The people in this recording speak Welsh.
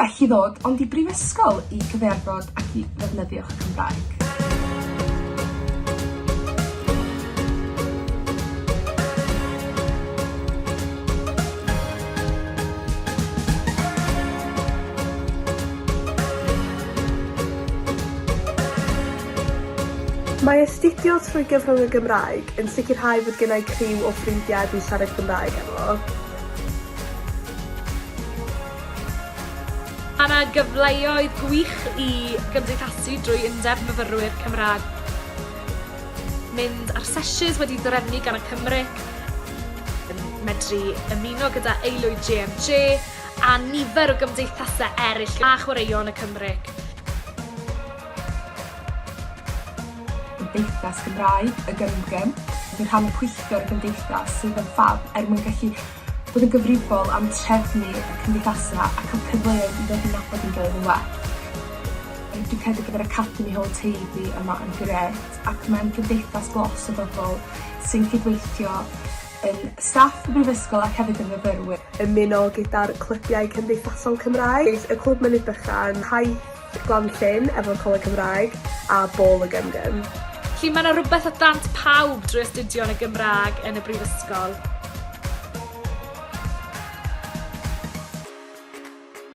Well i ddod ond i brifysgol i gyfarfod ac i ddefnyddio'ch Gymraeg. Mae astudio trwy gyfle y Gymraeg yn sicrhau fod gennau criw o ffrindiau dwi'n siarad Gymraeg efo. Mae yna gyfleoedd gwych i gymdeithasu drwy undeb myfyrwyr Cymraeg. Mynd ar sesiys wedi drefnu gan y Cymraeg, medru ymuno gyda aelwyd GMG a nifer o gymdeithasau eraill a chwaraeon y Cymraeg. Gymdeithas Gymraeg, y Gymgym, yn rhan o pwyllgor y gymdeithas sydd yn ffab mwyn gallu bod yn gyfrifol am trefnu y cymdeithasau a cael cyfleoedd i ddod i nabod yn gilydd yn well. Dwi'n credu gyda'r Academi Hôl Teifi yma yn gret ac mae'n gymdeithas glos o bobl sy'n cydweithio yn staff y brifysgol ac hefyd yn myfyrwyr. Ymuno gyda'r clybiau cymdeithasol Cymraeg, y clwb mynydd bychan, haith Glanllyn efo'r Coleg Cymraeg a bôl y Gymgym. Felly mae yna rhywbeth o dant pawb drwy astudio yn y Gymraeg yn y brifysgol.